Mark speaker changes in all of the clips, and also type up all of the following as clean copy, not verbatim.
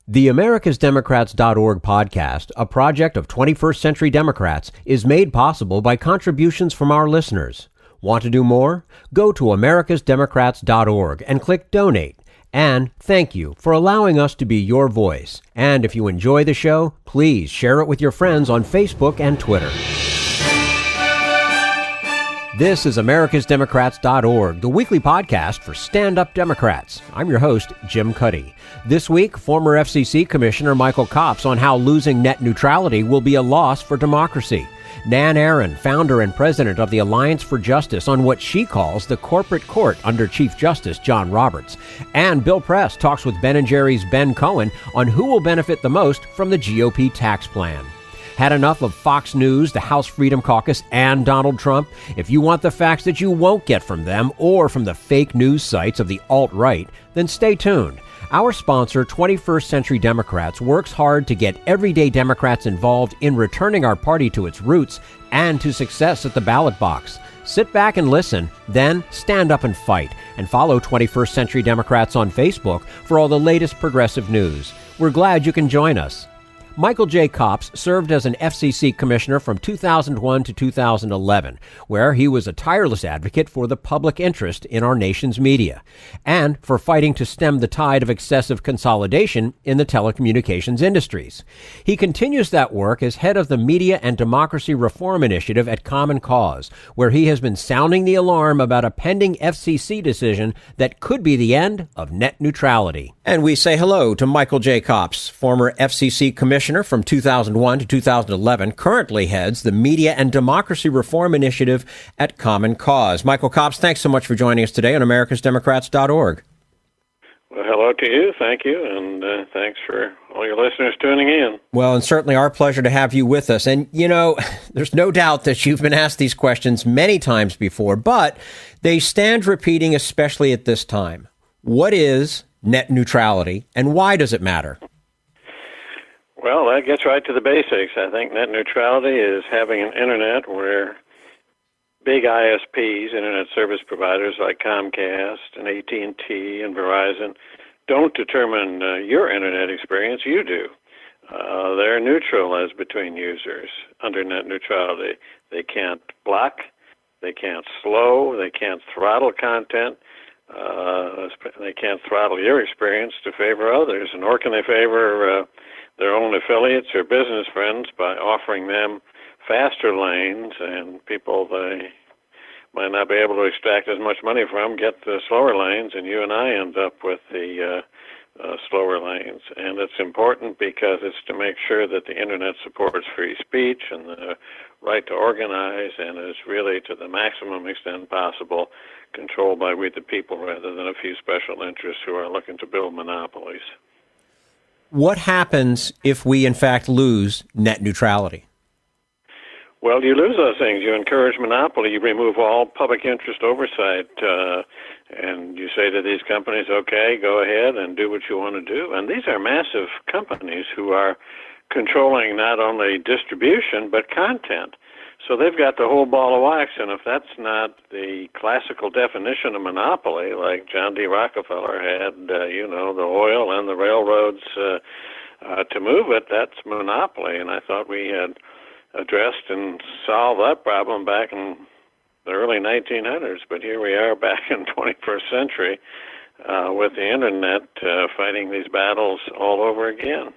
Speaker 1: The AmericasDemocrats.org podcast, a project of 21st Century Democrats, is made possible by contributions from our listeners. Want to do more? Go to AmericasDemocrats.org and click Donate. And thank you for allowing us to be your voice. And if you enjoy the show, please share it with your friends on Facebook and Twitter. This is AmericasDemocrats.org, the weekly podcast for stand-up Democrats. I'm your host, Jim Cuddy. This week, former FCC Commissioner Michael Copps on how losing net neutrality will be a loss for democracy. Nan Aron, founder and president of the Alliance for Justice, on what she calls the corporate court under Chief Justice John Roberts. And Bill Press talks with Ben & Jerry's Ben Cohen on who will benefit the most from the GOP tax plan. Had enough of Fox News, the House Freedom Caucus, and Donald Trump? If you want the facts that you won't get from them or from the fake news sites of the alt-right, then stay tuned. Our sponsor, 21st Century Democrats, works hard to get everyday Democrats involved in returning our party to its roots and to success at the ballot box. Sit back and listen, then stand up and fight. And follow 21st Century Democrats on Facebook for all the latest progressive news. We're glad you can join us. Michael J. Copps served as an FCC commissioner from 2001 to 2011, where he was a tireless advocate for the public interest in our nation's media, and for fighting to stem the tide of excessive consolidation in the telecommunications industries. He continues that work as head of the Media and Democracy Reform Initiative at Common Cause, where he has been sounding the alarm about a pending FCC decision that could be the end of net neutrality. And we say hello to Michael J. Copps, former FCC commissioner from 2001 to 2011, currently heads the Media and Democracy Reform Initiative at Common Cause. Michael Copps, thanks so much for joining us today on AmericasDemocrats.org.
Speaker 2: Well, hello to you. Thank you. And thanks for all your listeners tuning in.
Speaker 1: Well, and certainly our pleasure to have you with us. And, you know, there's no doubt that you've been asked these questions many times before, but they stand repeating, especially at this time. What is net neutrality, and why does it matter?
Speaker 2: Well, that gets right to the basics. I think net neutrality is having an internet where big ISPs, internet service providers like Comcast and AT&T and Verizon, don't determine your internet experience. You do. They're neutral as between users under net neutrality. They can't block, they can't slow, they can't throttle content. They can't throttle your experience to favor others, nor can they favor their own affiliates or business friends by offering them faster lanes, and people they might not be able to extract as much money from get the slower lanes, and you and I end up with the slower lanes. And it's important because it's to make sure that the internet supports free speech and the right to organize, and is really to the maximum extent possible controlled by we the people rather than a few special interests who are looking to build monopolies.
Speaker 1: What happens if we, in fact, lose net neutrality?
Speaker 2: Well, you lose those things. You encourage monopoly. You remove all public interest oversight, and you say to these companies, okay, go ahead and do what you want to do. And these are massive companies who are controlling not only distribution, but content. So they've got the whole ball of wax, and if that's not the classical definition of monopoly, like John D. Rockefeller had, the oil and the railroads to move it, that's monopoly. And I thought we had addressed and solved that problem back in the early 1900s, but here we are back in 21st century with the internet fighting these battles all over again.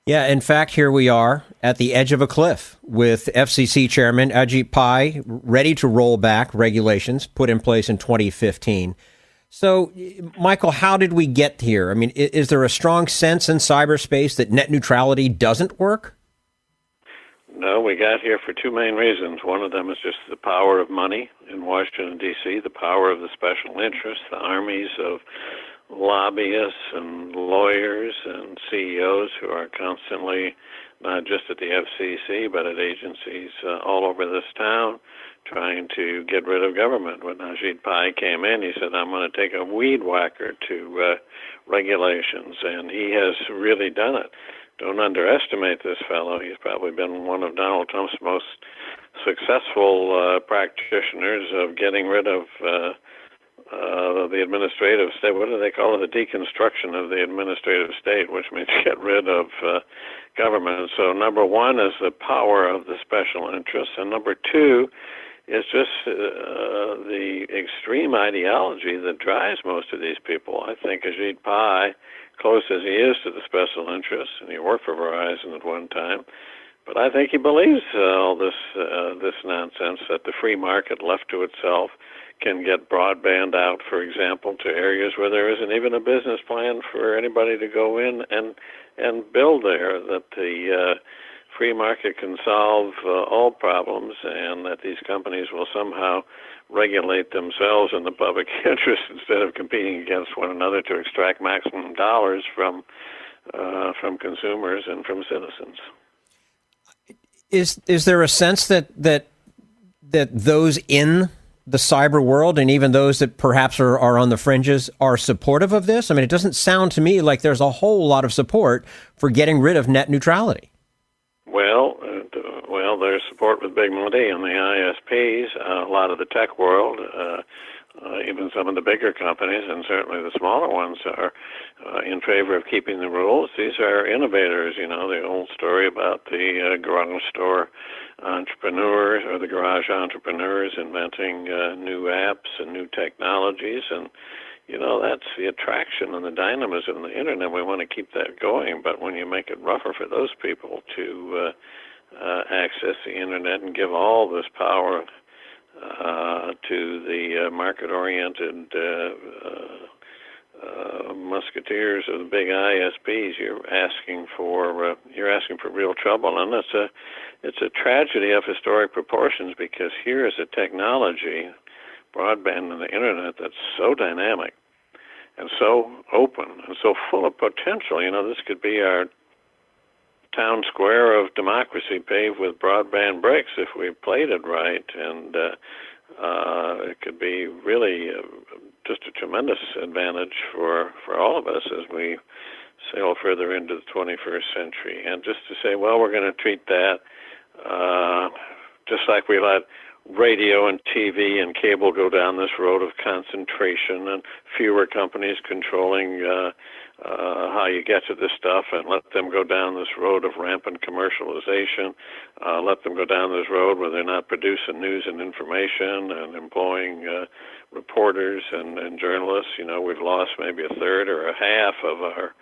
Speaker 1: Yeah, in fact, here we are at the edge of a cliff with FCC Chairman Ajit Pai ready to roll back regulations put in place in 2015. So, Michael, how did we get here? I mean, is there a strong sense in cyberspace that net neutrality doesn't work?
Speaker 2: No, we got here for two main reasons. One of them is just the power of money in Washington, D.C., the power of the special interests, the armies of lobbyists and lawyers and CEOs who are constantly, not just at the FCC, but at agencies all over this town, trying to get rid of government. When Ajit Pai came in, he said, I'm going to take a weed whacker to regulations, and he has really done it. Don't underestimate this fellow. He's probably been one of Donald Trump's most successful practitioners of getting rid of the administrative state. What do they call it? The deconstruction of the administrative state, which means get rid of government. So number one is the power of the special interests, and number two is just the extreme ideology that drives most of these people. I think Ajit Pai, close as he is to the special interests, and he worked for Verizon at one time, but I think he believes all this nonsense that the free market left to itself can get broadband out, for example, to areas where there isn't even a business plan for anybody to go in and build there, that the free market can solve all problems, and that these companies will somehow regulate themselves in the public interest instead of competing against one another to extract maximum dollars from consumers and from citizens.
Speaker 1: Is there a sense that those in the cyber world, and even those that perhaps are on the fringes, are supportive of this? I mean, it doesn't sound to me like there's a whole lot of support for getting rid of net neutrality.
Speaker 2: Well, there's support with big money in the ISPs, a lot of the tech world, even some of the bigger companies, and certainly the smaller ones are in favor of keeping the rules. These are innovators, the old story about the garage store entrepreneurs or the garage entrepreneurs inventing new apps and new technologies, and that's the attraction and the dynamism of the internet. We want to keep that going, but when you make it rougher for those people to access the internet and give all this power to the market-oriented musketeers of the big ISPs, you're asking for real trouble, and it's a tragedy of historic proportions, because here is a technology, broadband and the internet, that's so dynamic and so open and so full of potential. This could be our town square of democracy paved with broadband bricks if we played it right, and it could be really just a tremendous advantage for all of us as we sail further into the 21st century. And just to say, well, we're going to treat that just like we let radio and TV and cable go down this road of concentration and fewer companies controlling how you get to this stuff, and let them go down this road of rampant commercialization, let them go down this road where they're not producing news and information and employing reporters and journalists. We've lost maybe a third or a half of our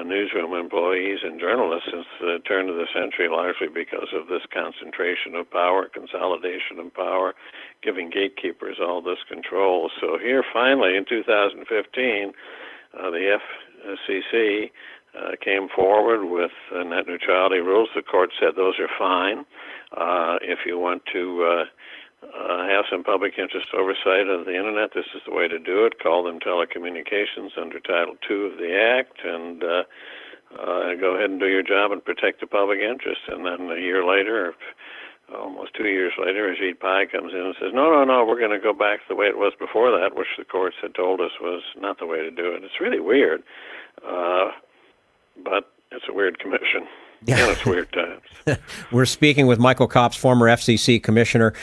Speaker 2: newsroom employees and journalists since the turn of the century, largely because of this concentration of power, consolidation of power, giving gatekeepers all this control. So here, finally, in 2015, the FCC came forward with net neutrality rules. The court said those are fine. If you want to have some public interest oversight of the internet, this is the way to do it. Call them telecommunications under Title II of the Act, and go ahead and do your job and protect the public interest. And then a year later, almost 2 years later, Ajit Pai comes in and says, no, we're going to go back to the way it was before that, which the courts had told us was not the way to do it. It's really weird, but it's a weird commission. Yeah, it's weird times.
Speaker 1: We're speaking with Michael Copps, former FCC Commissioner,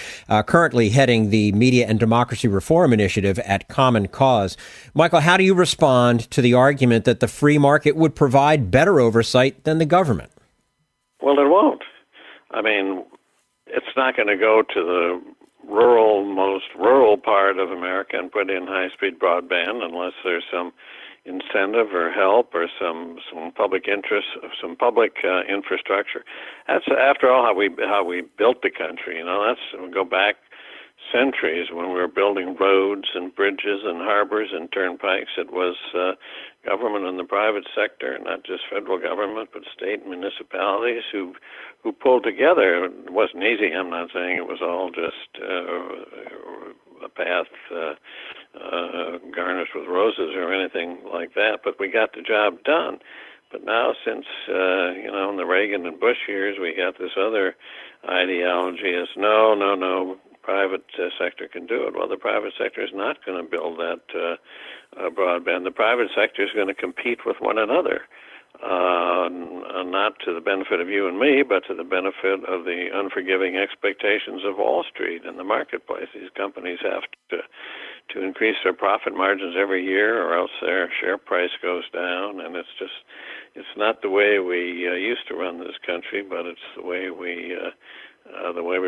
Speaker 1: currently heading the Media and Democracy Reform Initiative at Common Cause. Michael, how do you respond to the argument that the free market would provide better oversight than the government?
Speaker 2: Well, it won't. I mean, it's not going to go to the most rural part of America and put in high-speed broadband unless there's some incentive or help or some public interest, some public infrastructure. That's, after all, how we built the country. We go back centuries when we were building roads and bridges and harbors and turnpikes. It was government and the private sector, not just federal government, but state and municipalities who pulled together. It wasn't easy. I'm not saying it was all just a path garnished with roses or anything like that, but we got the job done. But now, since in the Reagan and Bush years, we got this other ideology as no, private sector can do it. Well, the private sector is not going to build that broadband. The private sector is going to compete with one another, not to the benefit of you and me, but to the benefit of the unforgiving expectations of Wall Street and the marketplace. These companies have to to increase their profit margins every year, or else their share price goes down. And it's not the way we used to run this country, but it's the way we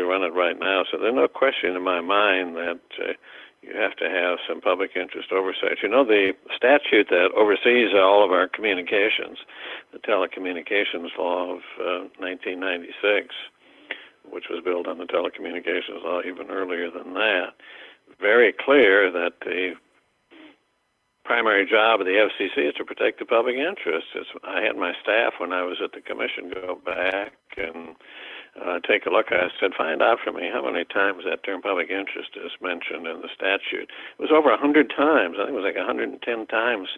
Speaker 2: run it right now. So there's no question in my mind that you have to have some public interest oversight. You know, the statute that oversees all of our communications, the telecommunications law of 1996, which was built on the telecommunications law even earlier than that, very clear that the primary job of the FCC is to protect the public interest. I had my staff, when I was at the commission, go back and take a look. I said, find out for me how many times that term public interest is mentioned in the statute. It was over 100 times. I think it was like 110 times,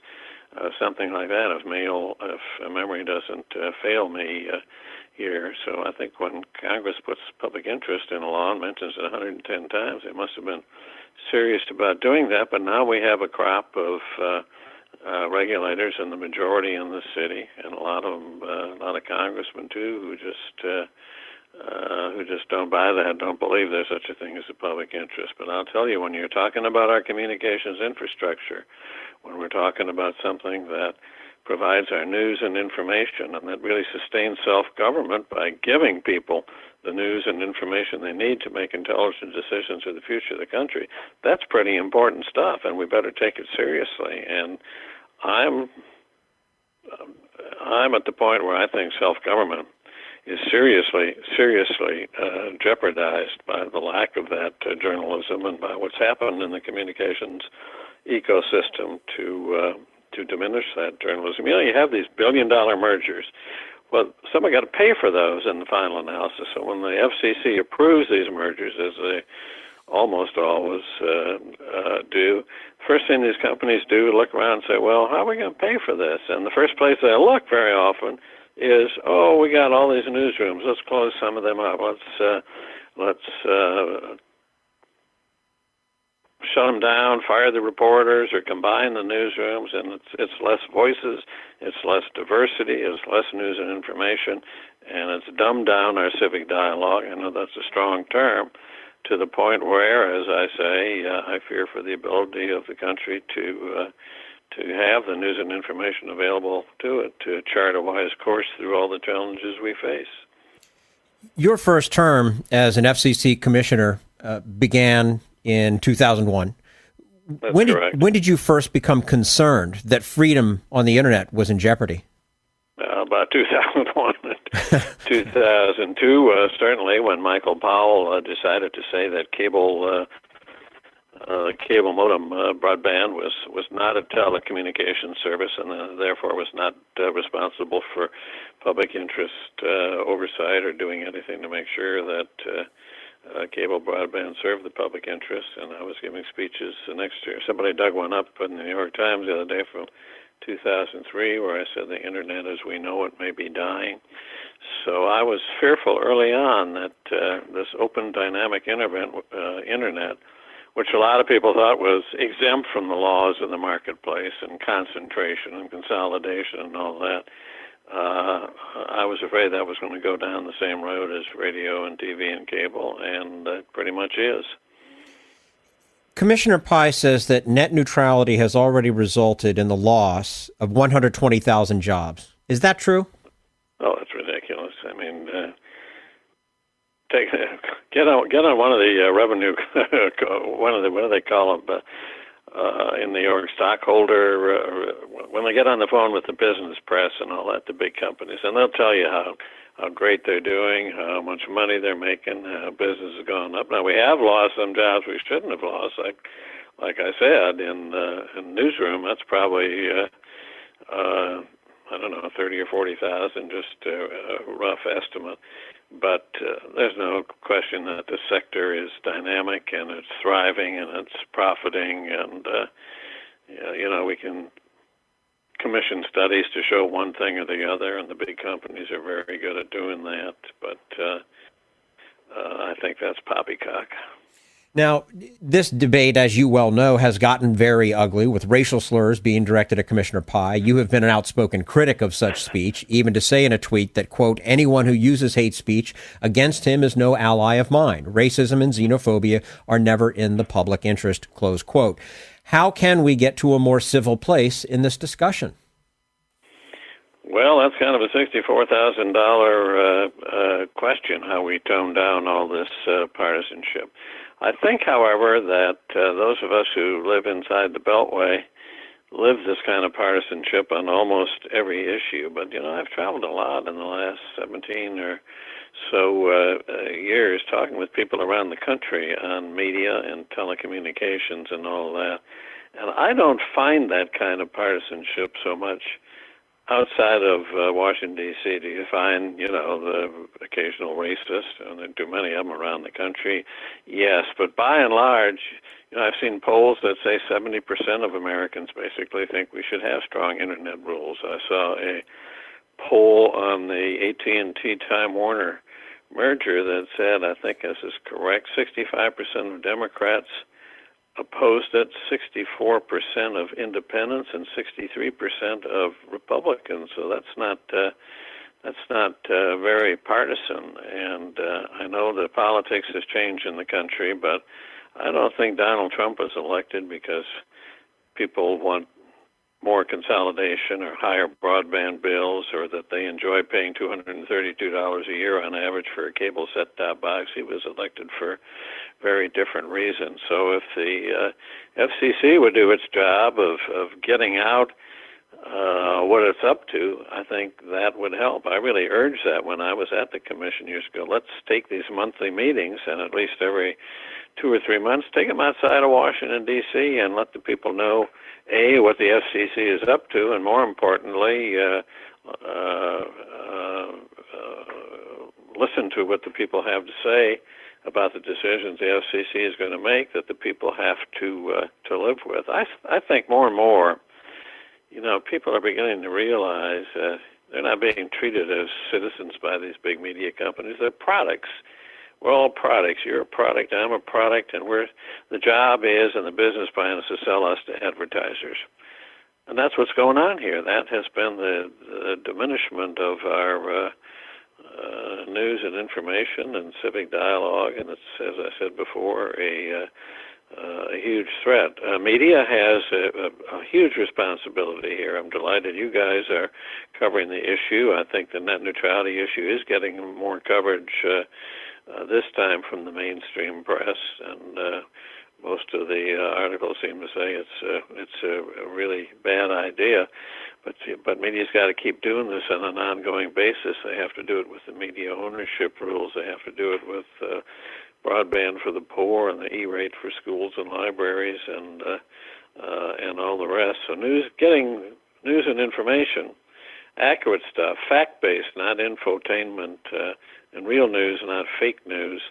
Speaker 2: something like that, if memory doesn't fail me here. So I think when Congress puts public interest in a law and mentions it 110 times, they must have been serious about doing that. But now we have a crop of regulators, and the majority in the city, and a lot of congressmen too, who just don't buy that, don't believe there's such a thing as a public interest. But I'll tell you, when you're talking about our communications infrastructure, when we're talking about something that provides our news and information, and that really sustains self-government by giving people the news and information they need to make intelligent decisions for the future of the country, that's pretty important stuff, and we better take it seriously. And I'm at the point where I think self-government is seriously jeopardized by the lack of that journalism and by what's happened in the communications ecosystem to diminish that journalism. You know, you have these billion-dollar mergers. Well, somebody got to pay for those in the final analysis. So when the FCC approves these mergers, as they almost always do, first thing these companies do is look around and say, well, how are we going to pay for this? And the first place they look very often is, oh, we got all these newsrooms. Let's close some of them up. Let's shut them down, fire the reporters, or combine the newsrooms, and it's less voices, it's less diversity, it's less news and information, and it's dumbed down our civic dialogue. I know that's a strong term, to the point where, as I say, I fear for the ability of the country to have the news and information available to it, to chart a wise course through all the challenges we face.
Speaker 1: Your first term as an FCC commissioner began in 2001.
Speaker 2: That's correct.
Speaker 1: When did you first become concerned that freedom on the internet was in jeopardy?
Speaker 2: About 2001 and 2002, certainly, when Michael Powell decided to say that cable modem broadband was not a telecommunications service, and therefore was not responsible for public interest oversight or doing anything to make sure that cable broadband served the public interest. And I was giving speeches the next year. Somebody dug one up in the New York Times the other day from 2003, where I said the internet as we know it may be dying. So I was fearful early on that this open dynamic internet, which a lot of people thought was exempt from the laws of the marketplace and concentration and consolidation and all that, I was afraid that was going to go down the same road as radio and TV and cable, and it pretty much is.
Speaker 1: Commissioner Pai says that net neutrality has already resulted in the loss of 120,000 jobs. Is that true?
Speaker 2: Oh, that's ridiculous. I mean, get on one of the revenue, what do they call them? In New York, stockholder, when they get on the phone with the business press and all that, the big companies, and they'll tell you how great they're doing, how much money they're making, how business is going up. Now, we have lost some jobs we shouldn't have lost, like I said, in newsroom. That's probably, I don't know, 30 or 40,000, just a rough estimate. But there's no question that the sector is dynamic and it's thriving and it's profiting. And, we can commission studies to show one thing or the other, and the big companies are very good at doing that. But I think that's poppycock.
Speaker 1: Now, this debate, as you well know, has gotten very ugly, with racial slurs being directed at Commissioner Pai. You have been an outspoken critic of such speech, even to say in a tweet that, quote, anyone who uses hate speech against him is no ally of mine. Racism and xenophobia are never in the public interest, close quote. How can we get to a more civil place in this discussion?
Speaker 2: Well, that's kind of a $64,000 question, how we tone down all this partisanship. I think, however, that those of us who live inside the Beltway live this kind of partisanship on almost every issue. But, I've traveled a lot in the last 17 or so years talking with people around the country on media and telecommunications and all that. And I don't find that kind of partisanship so much outside of Washington, D.C. Do you find, the occasional racist, and there are too many of them around the country? Yes, but by and large, I've seen polls that say 70% of Americans basically think we should have strong Internet rules. I saw a poll on the AT&T Time Warner merger that said, I think this is correct, 65% of Democrats opposed it, 64% of independents, and 63% of Republicans. So that's not very partisan. And I know that politics has changed in the country, but I don't think Donald Trump was elected because people want more consolidation or higher broadband bills, or that they enjoy paying $232 a year on average for a cable set-top box. He was elected for very different reasons. So if the FCC would do its job of getting out what it's up to, I think that would help. I really urged that when I was at the commission years ago. Let's take these monthly meetings, and at least every 2 or 3 months, take them outside of Washington, D.C., and let the people know, A, what the FCC is up to, and more importantly, listen to what the people have to say about the decisions the FCC is going to make that the people have to live with. I think more and more, people are beginning to realize that they're not being treated as citizens by these big media companies. They're products. We're all products. You're a product. I'm a product, and the job is, and the business plan is to sell us to advertisers. And that's what's going on here. That has been the diminishment of our news and information and civic dialogue, and it's, as I said before, a huge threat. Media has a huge responsibility here. I'm delighted you guys are covering the issue. I think the net neutrality issue is getting more coverage this time from the mainstream press, and most of the articles seem to say it's a really bad idea. But media's got to keep doing this on an ongoing basis. They have to do it with the media ownership rules. They have to do it with broadband for the poor and the E-rate for schools and libraries and all the rest. So getting news and information, accurate stuff, fact-based, not infotainment, and real news, not fake news,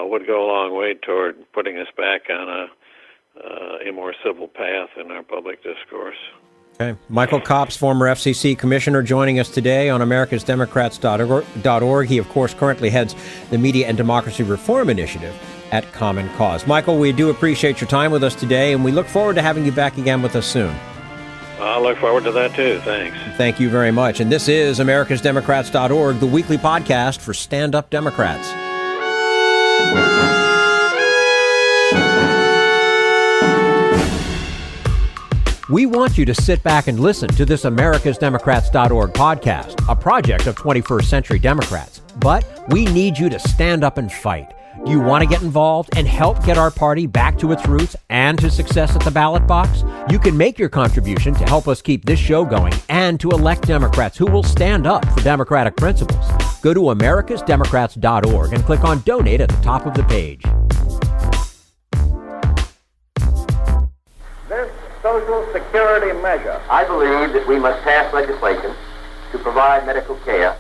Speaker 2: would go a long way toward putting us back on a more civil path in our public discourse.
Speaker 1: Okay. Michael Copps, former FCC Commissioner, joining us today on americasdemocrats.org. He, of course, currently heads the Media and Democracy Reform Initiative at Common Cause. Michael, we do appreciate your time with us today, and we look forward to having you back again with us soon.
Speaker 2: I'll look forward to that, too. Thanks.
Speaker 1: Thank you very much. And this is americasdemocrats.org, the weekly podcast for stand-up Democrats. We want you to sit back and listen to this americasdemocrats.org podcast, a project of 21st Century Democrats. But we need you to stand up and fight. Do you want to get involved and help get our party back to its roots and to success at the ballot box? You can make your contribution to help us keep this show going and to elect Democrats who will stand up for democratic principles. Go to americasdemocrats.org and click on Donate at the top of the page.
Speaker 3: This Social Security measure, I believe that we must pass legislation to provide medical care.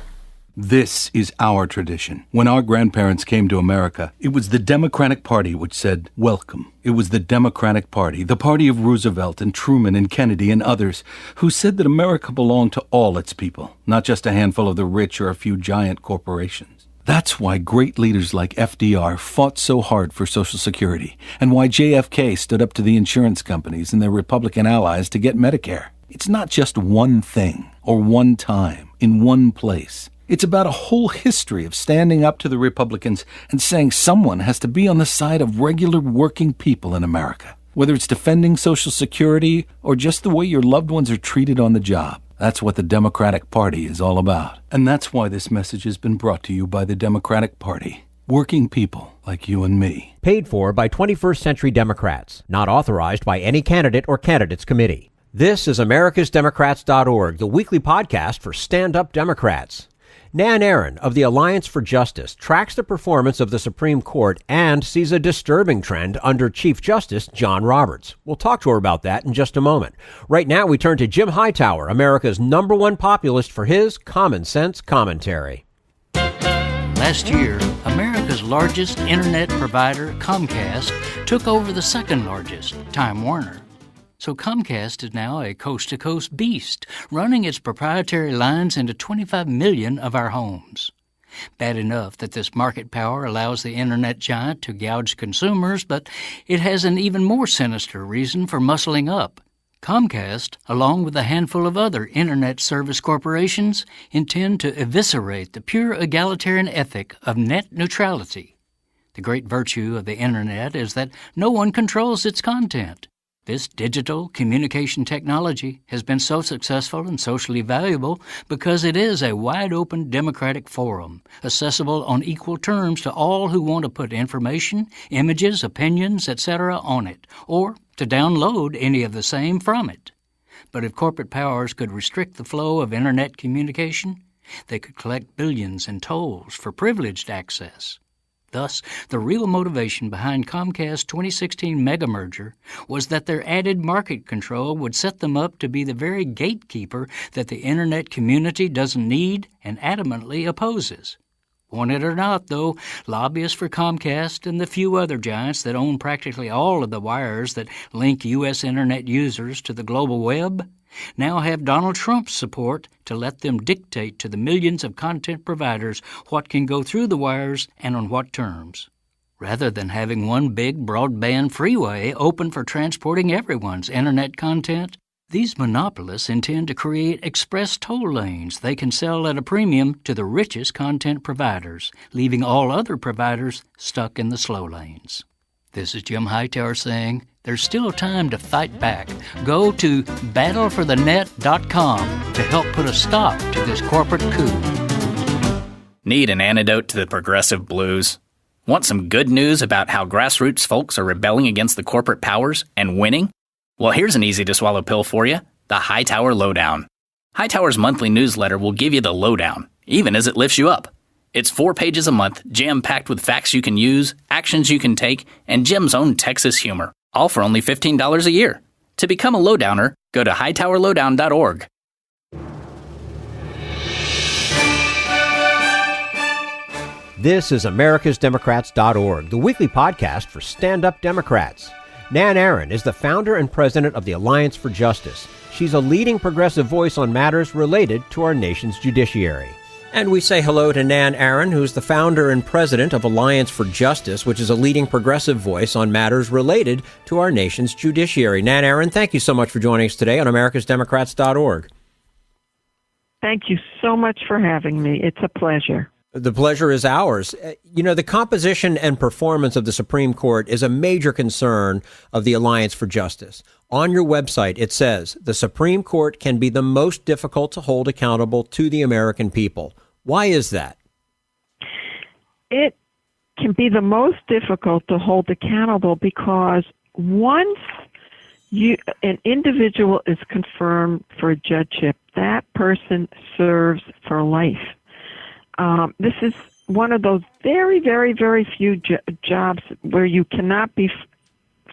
Speaker 4: This is our tradition. When our grandparents came to America, it was the Democratic Party which said, welcome. It was the Democratic Party, the party of Roosevelt and Truman and Kennedy and others, who said that America belonged to all its people, not just a handful of the rich or a few giant corporations. That's why great leaders like FDR fought so hard for Social Security, and why JFK stood up to the insurance companies and their Republican allies to get Medicare. It's not just one thing or one time in one place. It's about a whole history of standing up to the Republicans and saying someone has to be on the side of regular working people in America, whether it's defending Social Security or just the way your loved ones are treated on the job. That's what the Democratic Party is all about. And that's why this message has been brought to you by the Democratic Party. Working people like you and me.
Speaker 1: Paid for by 21st Century Democrats. Not authorized by any candidate or candidates committee. This is americasdemocrats.org, the weekly podcast for stand-up Democrats. Nan Aron of the Alliance for Justice tracks the performance of the Supreme Court and sees a disturbing trend under Chief Justice John Roberts. We'll talk to her about that in just a moment. Right now, we turn to Jim Hightower, America's #1 populist, for his common sense commentary.
Speaker 5: Last year, America's largest internet provider, Comcast, took over the second largest, Time Warner. So Comcast is now a coast-to-coast beast, running its proprietary lines into 25 million of our homes. Bad enough that this market power allows the internet giant to gouge consumers, but it has an even more sinister reason for muscling up. Comcast, along with a handful of other internet service corporations, intend to eviscerate the pure egalitarian ethic of net neutrality. The great virtue of the internet is that no one controls its content. This digital communication technology has been so successful and socially valuable because it is a wide-open democratic forum, accessible on equal terms to all who want to put information, images, opinions, etc. on it, or to download any of the same from it. But if corporate powers could restrict the flow of internet communication, they could collect billions in tolls for privileged access. Thus, the real motivation behind Comcast's 2016 mega-merger was that their added market control would set them up to be the very gatekeeper that the internet community doesn't need and adamantly opposes. Want it or not, though, lobbyists for Comcast and the few other giants that own practically all of the wires that link U.S. internet users to the global web now have Donald Trump's support to let them dictate to the millions of content providers what can go through the wires and on what terms. Rather than having one big broadband freeway open for transporting everyone's internet content, these monopolists intend to create express toll lanes they can sell at a premium to the richest content providers, leaving all other providers stuck in the slow lanes. This is Jim Hightower saying, there's still time to fight back. Go to battleforthenet.com to help put a stop to this corporate coup.
Speaker 6: Need an antidote to the progressive blues? Want some good news about how grassroots folks are rebelling against the corporate powers and winning? Well, here's an easy-to-swallow pill for you, the Hightower Lowdown. Hightower's monthly newsletter will give you the lowdown, even as it lifts you up. It's 4 pages a month, jam-packed with facts you can use, actions you can take, and Jim's own Texas humor, all for only $15 a year. To become a lowdowner, go to hightowerlowdown.org.
Speaker 1: This is americasdemocrats.org, the weekly podcast for stand-up Democrats. Nan Aron is the founder and president of the Alliance for Justice. She's a leading progressive voice on matters related to our nation's judiciary. And we say hello to Nan Aron, who's the founder and president of Alliance for Justice, which is a leading progressive voice on matters related to our nation's judiciary. Nan Aron, thank you so much for joining us today on americasdemocrats.org.
Speaker 7: Thank you so much for having me. It's a pleasure.
Speaker 1: The pleasure is ours. You know, the composition and performance of the Supreme Court is a major concern of the Alliance for Justice. On your website, it says the Supreme Court can be the most difficult to hold accountable to the American people. Why is that?
Speaker 7: It can be the most difficult to hold accountable because once an individual is confirmed for a judgeship, that person serves for life. This is one of those very, very, very few jobs where you cannot be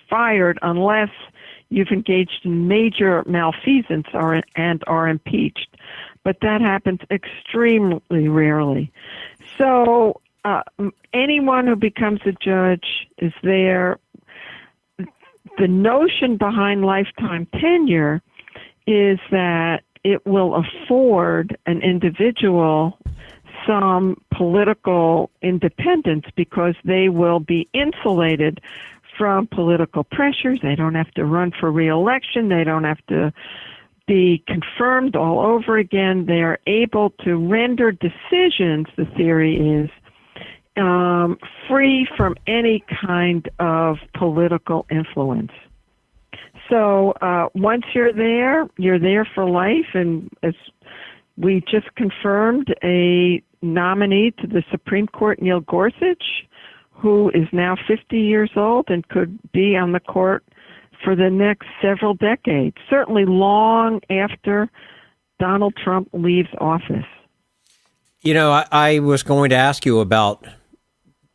Speaker 7: fired unless you've engaged in major malfeasance and are impeached. But that happens extremely rarely. So anyone who becomes a judge is there. The notion behind lifetime tenure is that it will afford an individual some political independence because they will be insulated from political pressures. They don't have to run for re-election. They don't have to be confirmed all over again. They are able to render decisions, the theory is, free from any kind of political influence. So once you're there for life. And as we just confirmed a nominee to the Supreme Court, Neil Gorsuch, who is now 50 years old and could be on the court for the next several decades, certainly long after Donald Trump leaves office.
Speaker 1: You know, I was going to ask you about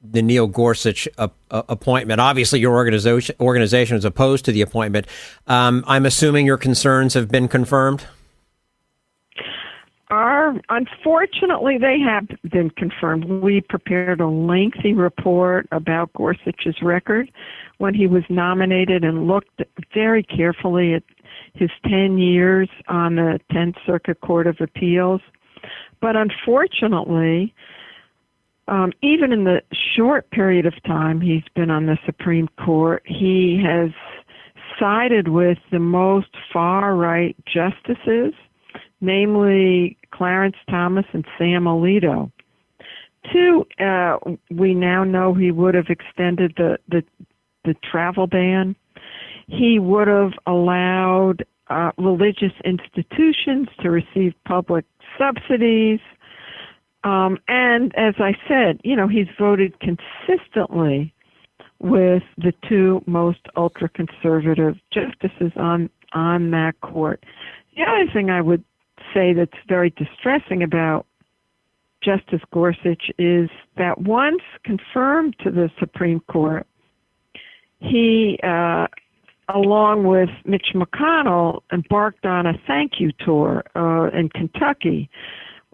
Speaker 1: the Neil Gorsuch appointment. Obviously, your organization is opposed to the appointment. I'm assuming your concerns have been confirmed?
Speaker 7: Unfortunately, they have been confirmed. We prepared a lengthy report about Gorsuch's record when he was nominated and looked very carefully at his 10 years on the 10th Circuit Court of Appeals. But unfortunately, even in the short period of time he's been on the Supreme Court, he has sided with the most far-right justices, namely Clarence Thomas and Sam Alito. We now know he would have extended the travel ban. He would have allowed religious institutions to receive public subsidies. And as I said, he's voted consistently with the two most ultra-conservative justices on that court. The other thing I would say that's very distressing about Justice Gorsuch is that once confirmed to the Supreme Court, he, along with Mitch McConnell, embarked on a thank you tour in Kentucky,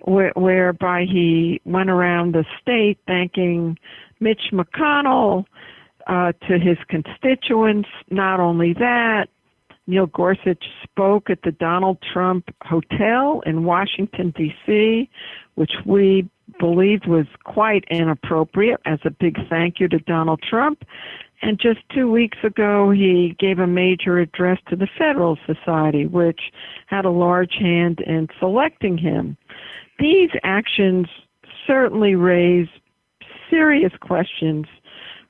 Speaker 7: whereby he went around the state thanking Mitch McConnell to his constituents. Not only that, Neil Gorsuch spoke at the Donald Trump Hotel in Washington, D.C., which we believed was quite inappropriate as a big thank you to Donald Trump. And just 2 weeks ago, he gave a major address to the Federal Society, which had a large hand in selecting him. These actions certainly raise serious questions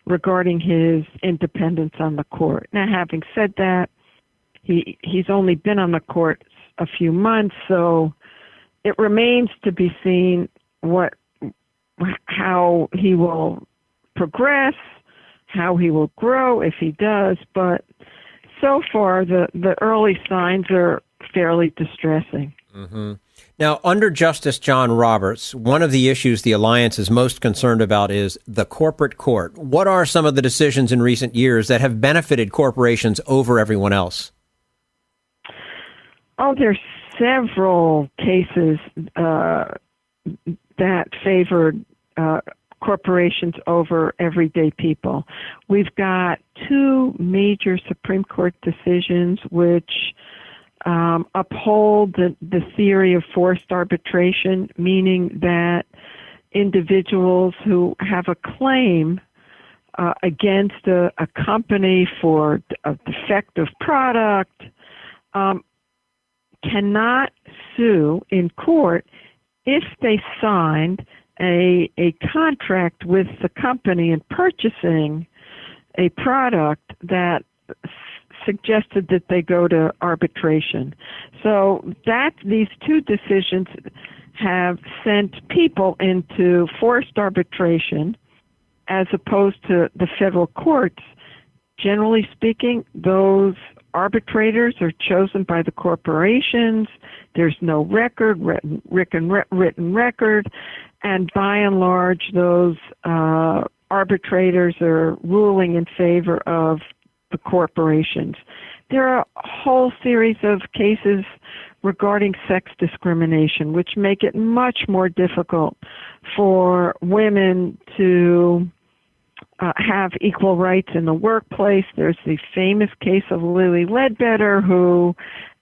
Speaker 7: regarding his independence on the court. Now, having said that, he's only been on the court a few months, so it remains to be seen how he will progress, how he will grow if he does. But so far, the early signs are fairly distressing.
Speaker 1: Mm-hmm. Now, under Justice John Roberts, one of the issues the Alliance is most concerned about is the corporate court. What are some of the decisions in recent years that have benefited corporations over everyone else?
Speaker 7: Oh, there's several cases that favored corporations over everyday people. We've got two major Supreme Court decisions which uphold the theory of forced arbitration, meaning that individuals who have a claim against a company for a defective product cannot sue in court if they signed a contract with the company in purchasing a product that suggested that they go to arbitration. So these two decisions have sent people into forced arbitration as opposed to the federal courts. Generally speaking, those arbitrators are chosen by the corporations. There's no written record, and by and large, those arbitrators are ruling in favor of the corporations. There are a whole series of cases regarding sex discrimination, which make it much more difficult for women to have equal rights in the workplace. There's the famous case of Lily Ledbetter, who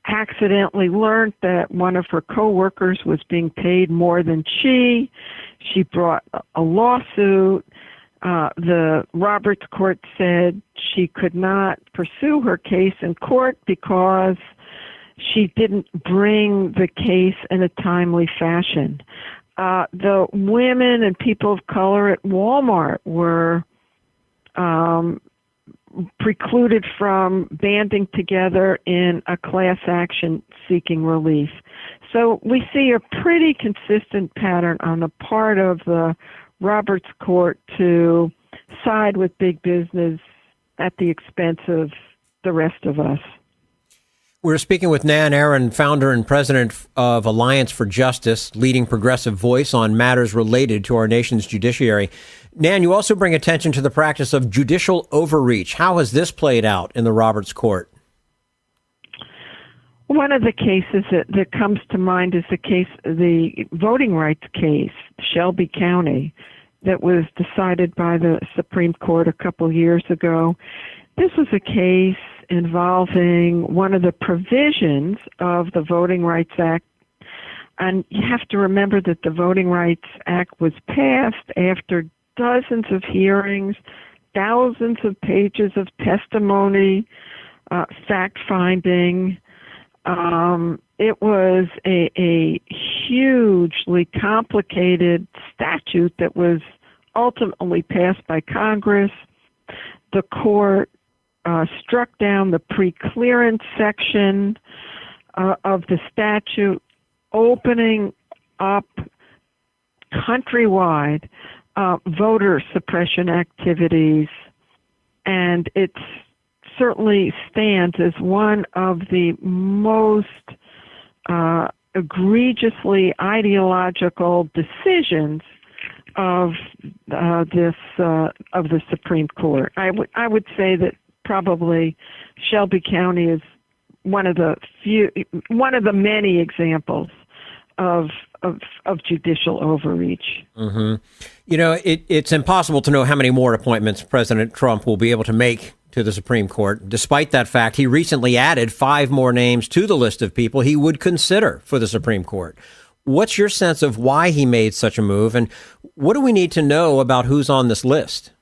Speaker 7: accidentally learned that one of her coworkers was being paid more than she. She brought a lawsuit. The Roberts Court said she could not pursue her case in court because she didn't bring the case in a timely fashion. The women and people of color at Walmart were precluded from banding together in a class action seeking relief. So we see a pretty consistent pattern on the part of the Roberts Court to side with big business at the expense of the rest of us.
Speaker 1: We're speaking with Nan Aron, founder and president of Alliance for Justice, leading progressive voice on matters related to our nation's judiciary. Nan, you also bring attention to the practice of judicial overreach. How has this played out in the Roberts Court?
Speaker 7: One of the cases that comes to mind is the voting rights case, Shelby County, that was decided by the Supreme Court a couple years ago. This was a case involving one of the provisions of the Voting Rights Act. And you have to remember that the Voting Rights Act was passed after dozens of hearings, thousands of pages of testimony, fact-finding. It was a hugely complicated statute that was ultimately passed by Congress. The court struck down the pre-clearance section of the statute, opening up countrywide voter suppression activities, and it certainly stands as one of the most egregiously ideological decisions of the Supreme Court. I would say that probably Shelby County is one of the many examples of judicial overreach.
Speaker 1: Mm-hmm. You know, it's impossible to know how many more appointments President Trump will be able to make to the Supreme Court. Despite that fact, he recently added 5 more names to the list of people he would consider for the Supreme Court. What's your sense of why he made such a move, and what do we need to know about who's on this list?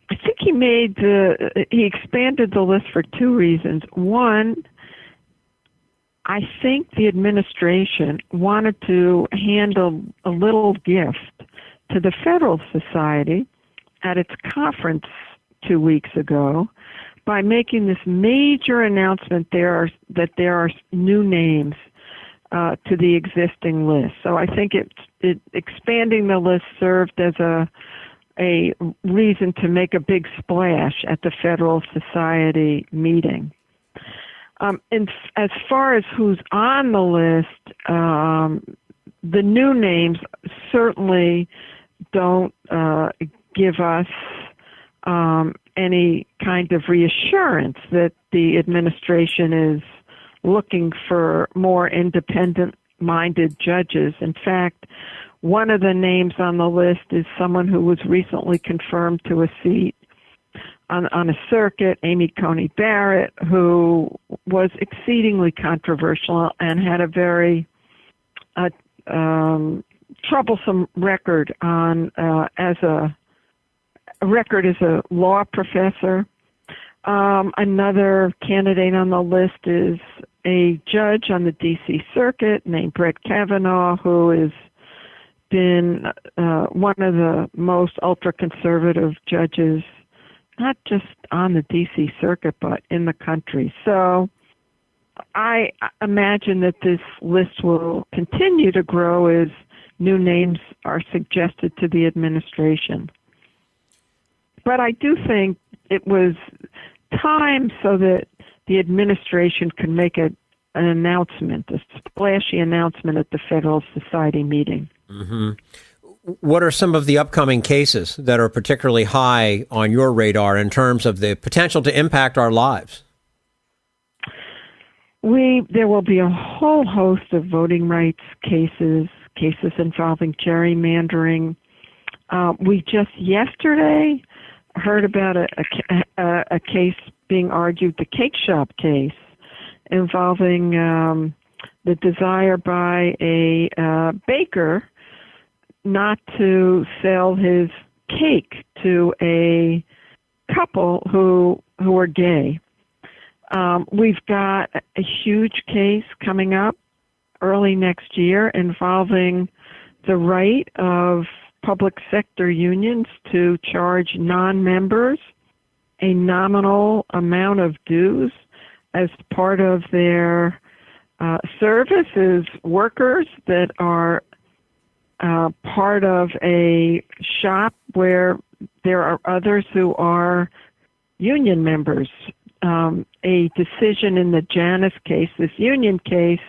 Speaker 7: I think he expanded the list for 2 reasons. One, I think the administration wanted to hand a little gift to the Federal Society at its conference 2 weeks ago by making this major announcement that there are new names to the existing list. So I think it expanding the list served as a reason to make a big splash at the Federal Society meeting. And as far as who's on the list, the new names certainly don't give us any kind of reassurance that the administration is looking for more independent-minded judges. In fact, one of the names on the list is someone who was recently confirmed to a seat on a circuit, Amy Coney Barrett, who was exceedingly controversial and had a very troublesome record as a law professor. Another candidate on the list is a judge on the D.C. Circuit named Brett Kavanaugh, who has been one of the most ultra-conservative judges, not just on the D.C. Circuit, but in the country. So I imagine that this list will continue to grow as new names are suggested to the administration. But I do think it was time so that the administration can make an announcement, a splashy announcement at the Federal Society meeting.
Speaker 1: Mm-hmm. What are some of the upcoming cases that are particularly high on your radar in terms of the potential to impact our lives?
Speaker 7: There will be a whole host of voting rights cases involving gerrymandering. We just yesterday heard about a case being argued, the cake shop case, involving the desire by a baker not to sell his cake to a couple who are gay. We've got a huge case coming up early next year involving the right of public sector unions to charge non-members a nominal amount of dues as part of their service as workers that are part of a shop where there are others who are union members. A decision in the Janus case, this union case,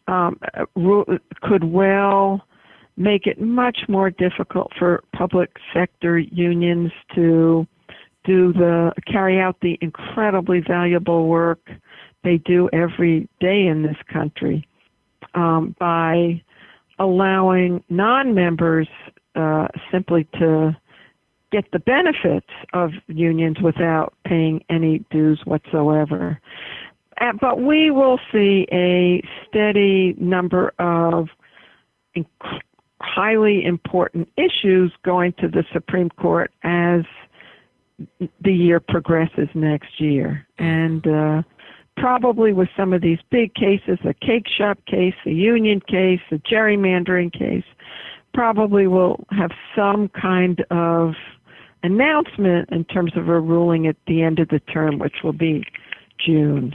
Speaker 7: could well make it much more difficult for public sector unions to carry out the incredibly valuable work they do every day in this country by allowing non-members simply to get the benefits of unions without paying any dues whatsoever. But we will see a steady number of highly important issues going to the Supreme Court as the year progresses next year. And probably with some of these big cases, the cake shop case, the union case, the gerrymandering case, probably will have some kind of announcement in terms of a ruling at the end of the term, which will be June.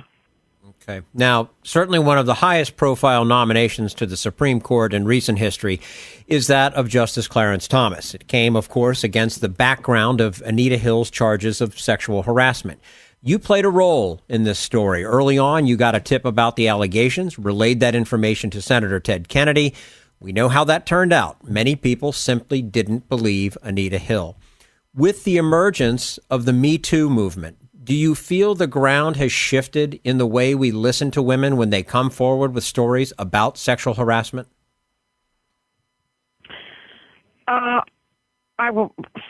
Speaker 1: Okay. Now, certainly one of the highest profile nominations to the Supreme Court in recent history is that of Justice Clarence Thomas. It came, of course, against the background of Anita Hill's charges of sexual harassment. You played a role in this story. Early on, you got a tip about the allegations, relayed that information to Senator Ted Kennedy. We know how that turned out. Many people simply didn't believe Anita Hill. With the emergence of the Me Too movement, do you feel the ground has shifted in the way we listen to women when they come forward with stories about sexual harassment?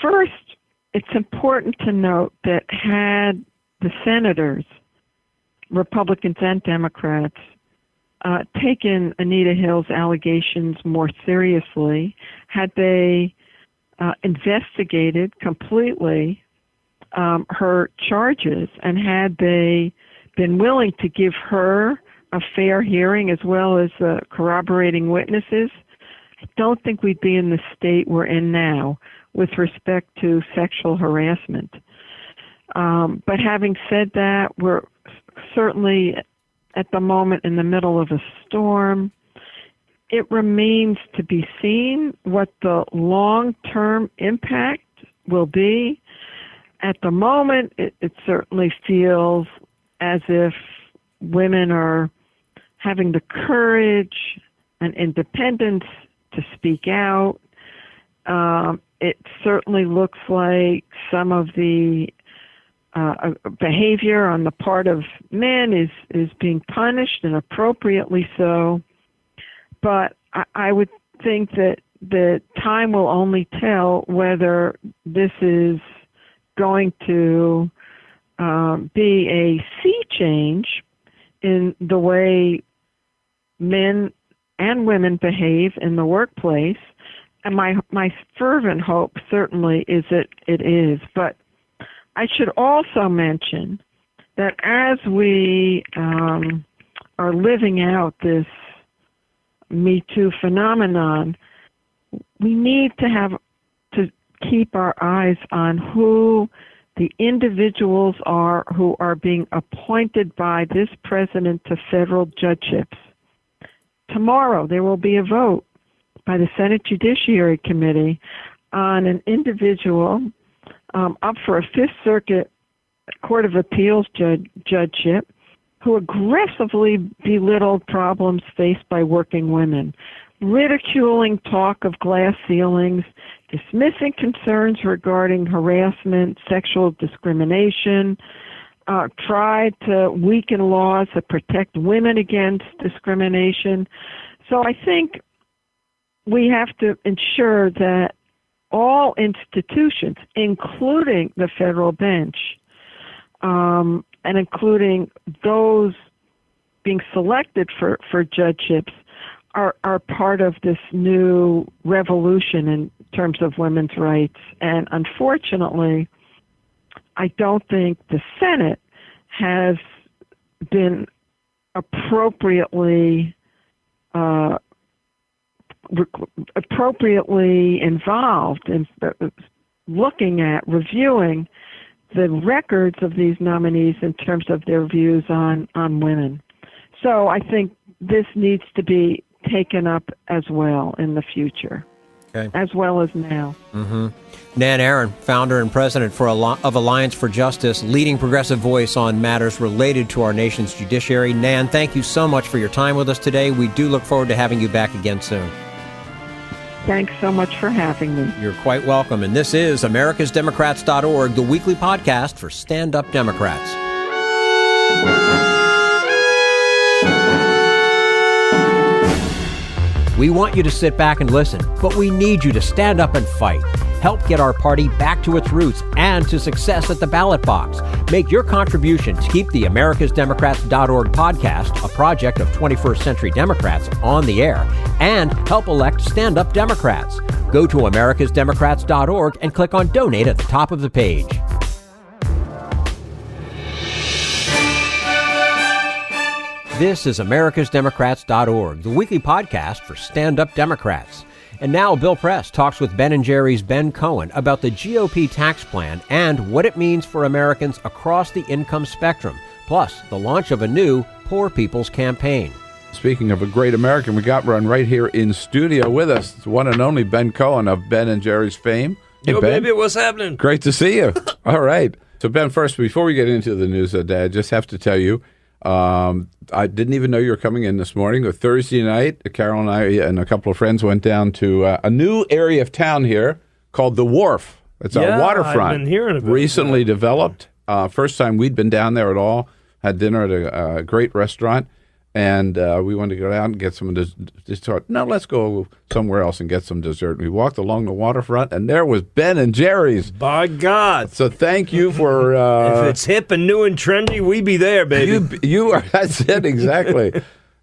Speaker 7: First, it's important to note that had the senators, Republicans and Democrats, taken Anita Hill's allegations more seriously, had they investigated completely her charges, and had they been willing to give her a fair hearing as well as corroborating witnesses, I don't think we'd be in the state we're in now with respect to sexual harassment. But having said that, we're certainly at the moment in the middle of a storm. It remains to be seen what the long-term impact will be. At the moment, it certainly feels as if women are having the courage and independence to speak out. It certainly looks like some of the behavior on the part of men is being punished, and appropriately so. But I would think that the time will only tell whether this is going to be a sea change in the way men and women behave in the workplace. And my fervent hope certainly is that it is. But I should also mention that as we are living out this Me Too phenomenon, we need to keep our eyes on who the individuals are who are being appointed by this president to federal judgeships. Tomorrow there will be a vote by the Senate Judiciary Committee on an individual up for a Fifth Circuit Court of Appeals judgeship who aggressively belittled problems faced by working women, ridiculing talk of glass ceilings, dismissing concerns regarding harassment, sexual discrimination, tried to weaken laws that protect women against discrimination. So I think we have to ensure that all institutions, including the federal bench, and including those being selected for judgeships, are part of this new revolution in terms of women's rights. And unfortunately, I don't think the Senate has been appropriately involved in looking at, reviewing the records of these nominees in terms of their views on women. So I think this needs to be taken up as well in the future, as well as now.
Speaker 1: Mm-hmm. Nan Aron, founder and president of Alliance for Justice, leading progressive voice on matters related to our nation's judiciary. Nan, thank you so much for your time with us today. We do look forward to having you back again soon.
Speaker 7: Thanks so much for having me.
Speaker 1: You're quite welcome. And this is americasdemocrats.org, the weekly podcast for stand-up Democrats. We want you to sit back and listen, but we need you to stand up and fight. Help get our party back to its roots and to success at the ballot box. Make your contribution to keep the americasdemocrats.org podcast, a project of 21st Century Democrats, on the air, and help elect stand-up Democrats. Go to americasdemocrats.org and click on Donate at the top of the page. This is americasdemocrats.org, the weekly podcast for stand-up Democrats. And now Bill Press talks with Ben & Jerry's Ben Cohen about the GOP tax plan and what it means for Americans across the income spectrum, plus the launch of a new Poor People's Campaign.
Speaker 8: Speaking of a great American, we got one right here in studio with us. It's one and only Ben Cohen of Ben & Jerry's fame. Hey,
Speaker 9: Yo,
Speaker 8: Ben.
Speaker 9: baby, what's happening?
Speaker 8: Great to see you. All right. So, Ben, first, before we get into the news today, I just have to tell you, I didn't even know you were coming in this morning. A Thursday night, Carol and I and a couple of friends went down to a new area of town here called the Wharf. It's our waterfront.
Speaker 9: I've been hearing about
Speaker 8: recently developed. First time we'd been down there at all. Had dinner at a great restaurant. And we wanted to go down and get some dessert. No, let's go somewhere else and get some dessert. We walked along the waterfront, and there was Ben & Jerry's.
Speaker 9: By God.
Speaker 8: So thank you for...
Speaker 9: if it's hip and new and trendy, we be there, baby.
Speaker 8: You are, that's it, exactly.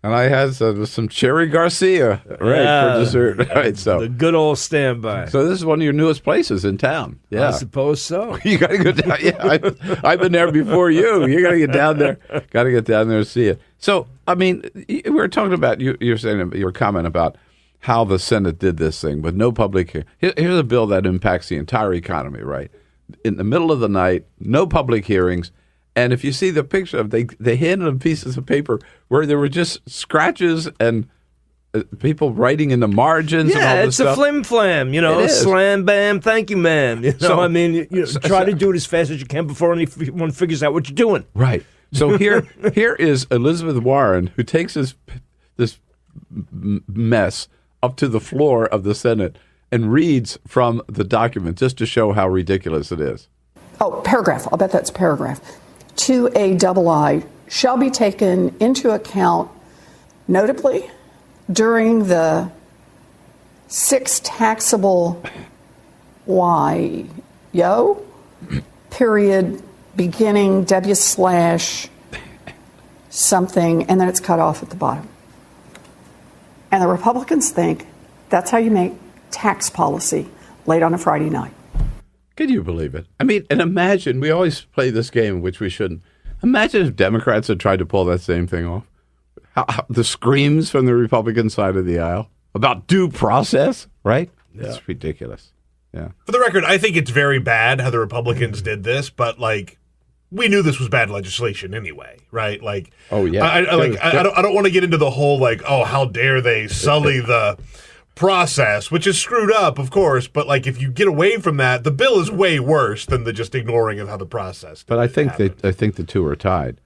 Speaker 8: And I had some Cherry Garcia for dessert. Right, so
Speaker 9: the good old standby.
Speaker 8: So this is one of your newest places in town. Yeah,
Speaker 9: I suppose so.
Speaker 8: You got to go down. Yeah, I've been there before you. You got to get down there. Got to get down there and see it. So, I mean, we were talking about, you're saying your comment about how the Senate did this thing with no public hearing. Here's a bill that impacts the entire economy, right? In the middle of the night, no public hearings. And if you see the picture of, they handed them pieces of paper where there were just scratches and people writing in the margins and all this stuff.
Speaker 9: Yeah, it's a flim-flam, slam, bam, thank you, ma'am. Try to do it as fast as you can before anyone figures out what you're doing.
Speaker 8: Right. So here is Elizabeth Warren, who takes this mess up to the floor of the Senate and reads from the document just to show how ridiculous it is.
Speaker 10: Oh, paragraph. I'll bet that's paragraph. 2A shall be taken into account, notably, during the 6 taxable period beginning W/something, and then it's cut off at the bottom. And the Republicans think that's how you make tax policy late on a Friday night.
Speaker 8: Can you believe it? I mean, and imagine, we always play this game, which we shouldn't. Imagine if Democrats had tried to pull that same thing off. How the screams from the Republican side of the aisle about due process, right? Yeah. It's ridiculous. Yeah.
Speaker 11: For the record, I think it's very bad how the Republicans did this, but we knew this was bad legislation anyway, right?
Speaker 8: Oh yeah.
Speaker 11: I don't want to get into the whole how dare they sully the process, which is screwed up, of course. But if you get away from that, the bill is way worse than the just ignoring of how the process.
Speaker 8: But I think the two are tied.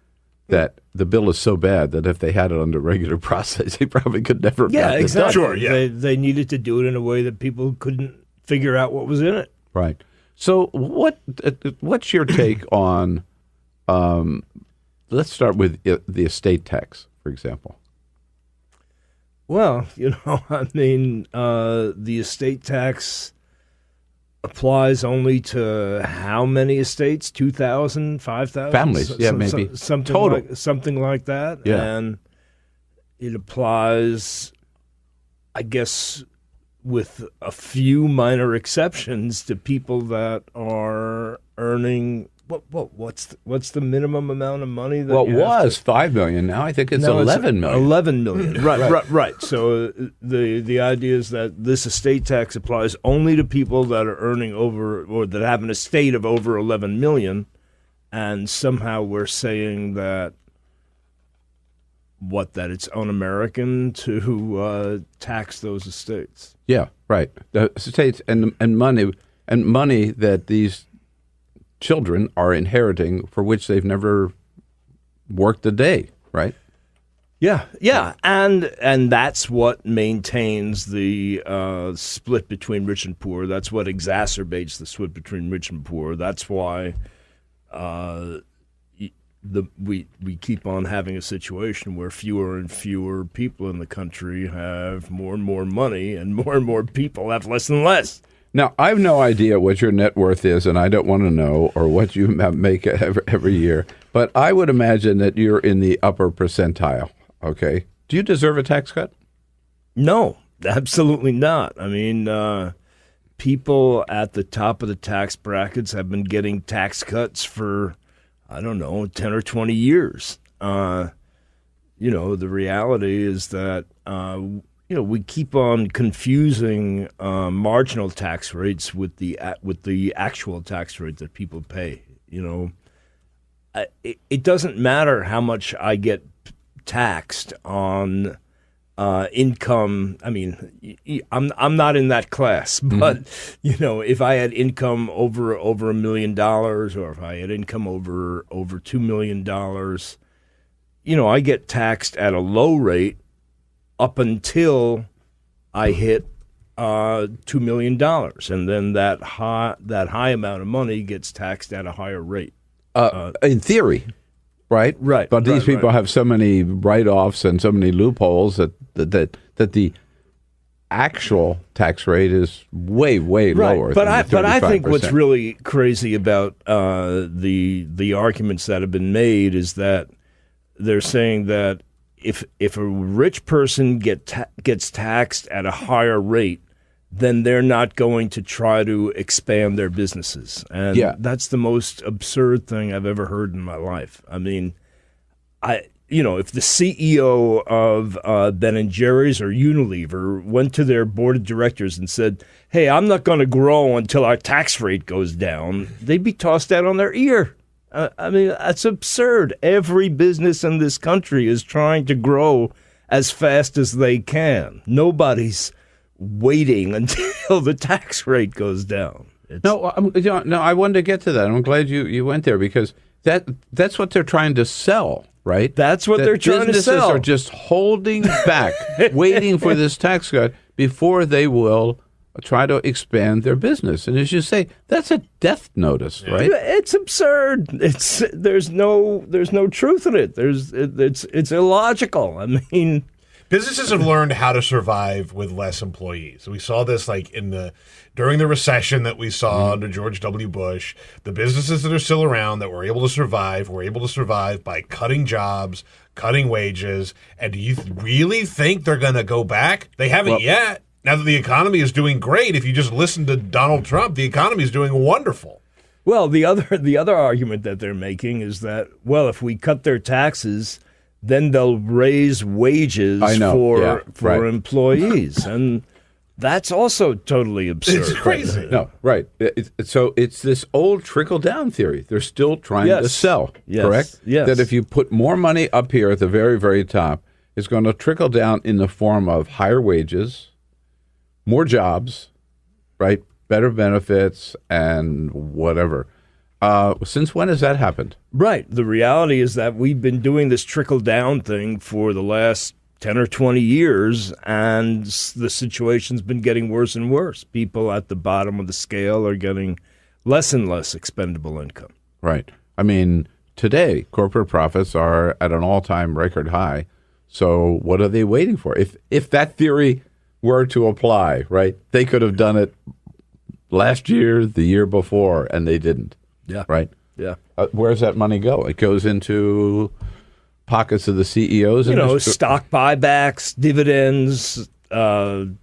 Speaker 8: That the bill is so bad that if they had it under regular process, they probably could never.
Speaker 9: Yeah, exactly.
Speaker 11: Sure, yeah.
Speaker 9: They needed to do it in a way that people couldn't figure out what was in it.
Speaker 8: Right. So what's your take on? Let's start with the estate tax, for example.
Speaker 9: Well, the estate tax applies only to how many estates? 2,000, 5,000?
Speaker 8: Families, maybe.
Speaker 9: Something
Speaker 8: Total.
Speaker 9: Something like that.
Speaker 8: Yeah.
Speaker 9: And it applies, I guess, with a few minor exceptions to people that are earning what's the minimum amount of money that
Speaker 8: it was $5 million. Now I think it's $11 million.
Speaker 9: $11 million. Right. So the idea is that this estate tax applies only to people that are earning over, or that have an estate of over $11 million, and somehow we're saying that it's un-American to tax those estates.
Speaker 8: Yeah, right. The estates and money that these children are inheriting for which they've never worked a day, right?
Speaker 9: Yeah, and that's what maintains the split between rich and poor. That's what exacerbates the split between rich and poor. That's why we keep on having a situation where fewer and fewer people in the country have more and more money, and more people have less and less.
Speaker 8: Now, I have no idea what your net worth is, and I don't want to know, or what you make every year, but I would imagine that you're in the upper percentile, okay? Do you deserve a tax cut?
Speaker 9: No, absolutely not. I mean, people at the top of the tax brackets have been getting tax cuts for, 10 or 20 years. The reality is that we keep on confusing marginal tax rates with the actual tax rate that people pay. It doesn't matter how much I get taxed on income. I mean, I'm not in that class, but if I had income over $1 million, or if I had income over $2 million, I get taxed at a low rate up until I hit $2 million, and then that high amount of money gets taxed at a higher rate.
Speaker 8: In theory, right?
Speaker 9: Right.
Speaker 8: But these people have so many write-offs and so many loopholes that the actual tax rate is way lower.
Speaker 9: But I think what's really crazy about the arguments that have been made is that they're saying that if a rich person gets taxed at a higher rate, then they're not going to try to expand their businesses. And that's the most absurd thing I've ever heard in my life. I mean, if the CEO of Ben & Jerry's or Unilever went to their board of directors and said, hey, I'm not going to grow until our tax rate goes down, they'd be tossed out on their ear. I mean, that's absurd. Every business in this country is trying to grow as fast as they can. Nobody's waiting until the tax rate goes down.
Speaker 8: No, I wanted to get to that. I'm glad you went there, because that's what they're trying to sell, right?
Speaker 9: That's what they're trying to sell.
Speaker 8: Businesses are just holding back, waiting for this tax cut before they will try to expand their business. And as you say, that's a death notice, right?
Speaker 9: It's absurd. There's no truth in it. It's illogical. I mean,
Speaker 11: businesses have learned how to survive with less employees. We saw this during the recession that we saw under George W. Bush. The businesses that are still around that were able to survive by cutting jobs, cutting wages. And do you really think they're going to go back? They haven't yet. Now that the economy is doing great, if you just listen to Donald Trump, the economy is doing wonderful.
Speaker 9: Well, the other argument that they're making is that, if we cut their taxes, then they'll raise wages for employees, and that's also totally absurd.
Speaker 11: It's crazy.
Speaker 8: No, right. So it's this old trickle-down theory. They're still trying to sell, correct?
Speaker 9: Yes.
Speaker 8: That if you put more money up here at the very, very top, it's going to trickle down in the form of higher wages, more jobs, right? Better benefits and whatever. Since when has that happened?
Speaker 9: Right. The reality is that we've been doing this trickle-down thing for the last 10 or 20 years, and the situation's been getting worse and worse. People at the bottom of the scale are getting less and less expendable income.
Speaker 8: Right. I mean, today, corporate profits are at an all-time record high. So what are they waiting for? If that theory were to apply, right, they could have done it last year, the year before, and they didn't.
Speaker 9: Yeah.
Speaker 8: Right?
Speaker 9: Yeah.
Speaker 8: Where's that money go? It goes into pockets of the CEOs?
Speaker 9: Stock buybacks, dividends, and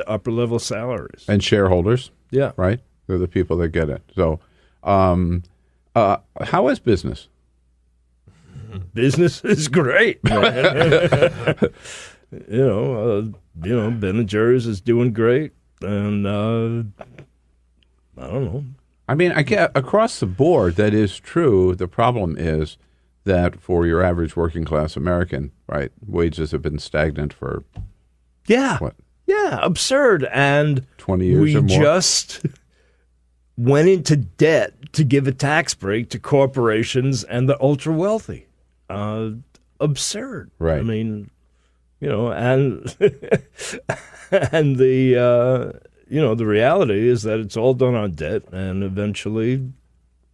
Speaker 9: upper-level salaries.
Speaker 8: And shareholders.
Speaker 9: Yeah.
Speaker 8: Right? They're the people that get it. So how is business?
Speaker 9: Business is great. Ben and Jerry's is doing great, and I don't know.
Speaker 8: I mean, I get across the board that is true. The problem is that for your average working class American, right, wages have been stagnant for
Speaker 9: absurd, and
Speaker 8: 20 years or more.
Speaker 9: We just went into debt to give a tax break to corporations and the ultra wealthy. Absurd,
Speaker 8: right?
Speaker 9: I mean, and and the reality is that it's all done on debt, and eventually,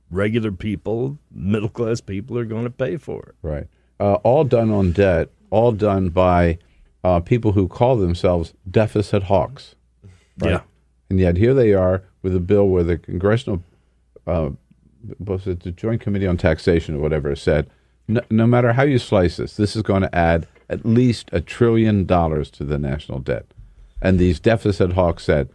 Speaker 9: regular people, middle class people, are going to pay for it.
Speaker 8: Right. All done on debt. All done by people who call themselves deficit hawks. Right?
Speaker 9: Yeah.
Speaker 8: And yet here they are with a bill where the congressional, the Joint Committee on Taxation or whatever said, no matter how you slice this is going to add at least $1 trillion to the national debt. And these deficit hawks said,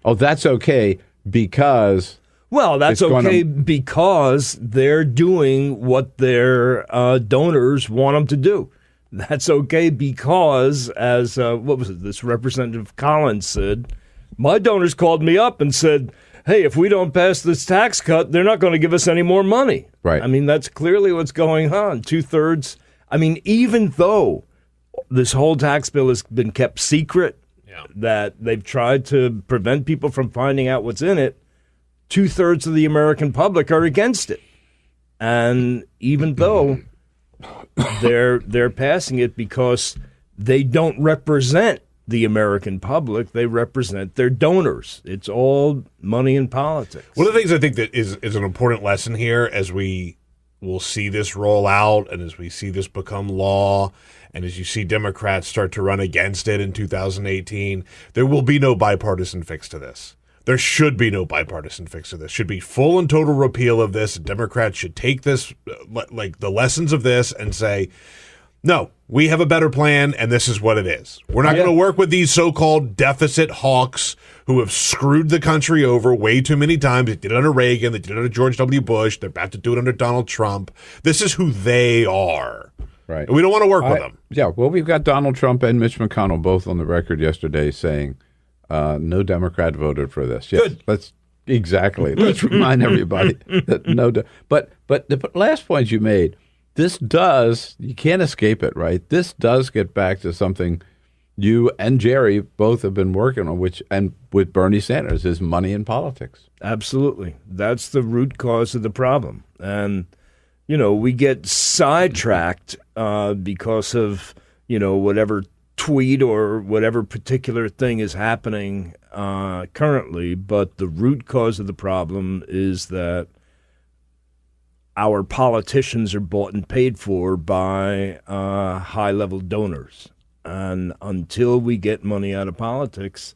Speaker 8: oh, that's okay because...
Speaker 9: Well, that's okay because they're doing what their donors want them to do. That's okay because, as this Representative Collins said, my donors called me up and said, hey, if we don't pass this tax cut, they're not going to give us any more money.
Speaker 8: Right.
Speaker 9: I mean, that's clearly what's going on. 2/3. I mean, even though this whole tax bill has been kept secret, that they've tried to prevent people from finding out what's in it, 2/3 of the American public are against it. And even though they're passing it because they don't represent the American public, they represent their donors. It's all money in politics.
Speaker 11: One of the things I think that is an important lesson here as we will see this roll out and as we see this become law and as you see Democrats start to run against it in 2018, there will be no bipartisan fix to this. There should be no bipartisan fix to this. Should be full and total repeal of this. Democrats should take this, like the lessons of this, and say, no, we have a better plan, and this is what it is. We're not going to work with these so-called deficit hawks who have screwed the country over way too many times. They did it under Reagan. They did it under George W. Bush. They're about to do it under Donald Trump. This is who they are.
Speaker 8: Right.
Speaker 11: And we don't want to work with them.
Speaker 8: Yeah, well, we've got Donald Trump and Mitch McConnell both on the record yesterday saying no Democrat voted for this. Yes,
Speaker 11: good.
Speaker 8: Let's remind everybody that but the last point you made, you can't escape it, right? This does get back to something you and Jerry both have been working on, and with Bernie Sanders, is money in politics.
Speaker 9: Absolutely. That's the root cause of the problem. And, we get sidetracked because of, whatever tweet or whatever particular thing is happening currently. But the root cause of the problem is that our politicians are bought and paid for by high-level donors. And until we get money out of politics,